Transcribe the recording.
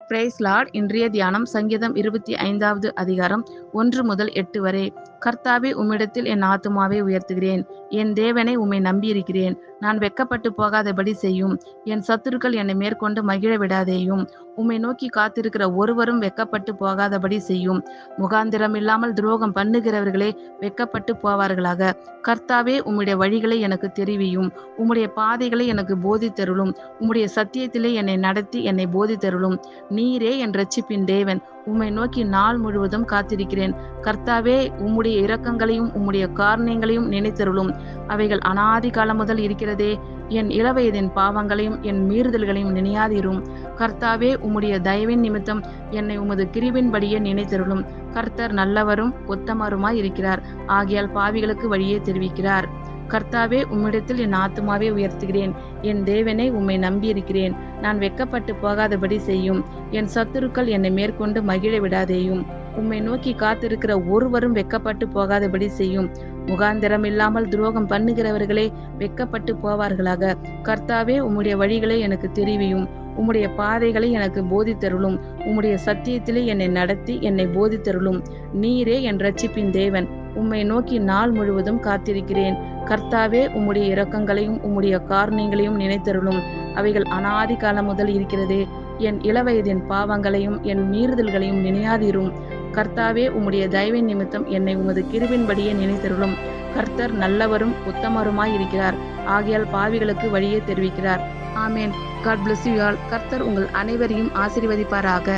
Price Lord. இன்றைய தியானம் சங்கீதம் 25வது அதிகாரம் 1 முதல் 8 வரை. கர்த்தாவே, உம்மிடத்தில் என் ஆத்துமாவை உயர்த்துகிறேன். என் தேவனை உம்மை நம்பியிருக்கிறேன். நான் வெட்கப்பட்டு போகாதபடி செய்யும். என் சத்துருக்கள் என்னை மேற்கொண்டு மகிழ விடாதேயும். உம்மை நோக்கி காத்திருக்கிற ஒருவரும் வெட்கப்பட்டு போகாதபடி செய்யும். முகாந்திரம் இல்லாமல் துரோகம் பண்ணுகிறவர்களே வெட்கப்பட்டு போவார்களாக. கர்த்தாவே, உம்முடைய வழிகளை எனக்கு தெரிவியும். உம்முடைய பாதைகளை எனக்கு போதித்தருளும். உம்முடைய சத்தியத்திலே என்னை நடத்தி என்னை போதித்தருளும். நீரே என் இரட்சிப்பின் தேவன். உம்மை நோக்கி நாள் முழுவதும் காத்திருக்கிறேன். கர்த்தாவே, உம்முடைய இரக்கங்களையும் உம்முடைய காருண்யங்களையும் நினைத்தருளும். அவைகள் அநாதி காலம் முதல் இருக்கிறதே. என் இளவயதின் பாவங்களையும் என் மீறுதல்களையும் நினையாதிரும். கர்த்தாவே, உம்முடைய தயவின் நிமித்தம் என்னை உமது கிருபின்படியே நினைத்தருளும். கர்த்தர் நல்லவரும் உத்தமருமாய் இருக்கிறார். ஆகையால் பாவிகளுக்கு வழியே தெரிவிக்கிறார். கர்த்தாவே, உம்மிடத்தில் என் ஆத்துமாவை உயர்த்துகிறேன். என் தேவனை உம்மை நம்பியிருக்கிறேன். நான் வெட்கப்பட்டு போகாதபடி செய்யும். என் சத்துருக்கள் என்னை மேற்கொண்டு மகிழ விடாதேயும். உம்மை நோக்கி காத்திருக்கிற ஒருவரும் வெட்கப்பட்டு போகாதபடி செய்யும். முகாந்திரம் இல்லாமல் துரோகம் பண்ணுகிறவர்களே வெட்கப்பட்டு போவார்களாக. கர்த்தாவே, உம்முடைய வழிகளை எனக்கு தெரிவியும். உம்முடைய பாதைகளை எனக்கு போதித்தருளும். உம்முடைய சத்தியத்திலே என்னை நடத்தி என்னை போதித்தருளும். நீரே என் இரட்சிப்பின் தேவன். உம்மை நோக்கி நாள் முழுவதும் காத்திருக்கிறேன். கர்த்தாவே, உம்முடைய இரக்கங்களையும் உம்முடைய காருண்யங்களையும் நினைத்தருளும். அவைகள் அநாதி காலம் முதல் இருக்கிறதே. என் இளவயதின் பாவங்களையும் என் மீறுதல்களையும் நினையாதிரும். கர்த்தாவே, உம்முடைய தயவின் நிமித்தம் என்னை உமது கிருபின்படியே நினைத்தருளும். கர்த்தர் நல்லவரும் உத்தமருமாய் இருக்கிறார். ஆகையால் பாவிகளுக்கு வழியே தெரிவிக்கிறார். ஆமேன். God bless you all. கர்த்தர் உங்கள் அனைவரையும் ஆசீர்வதிப்பாராக.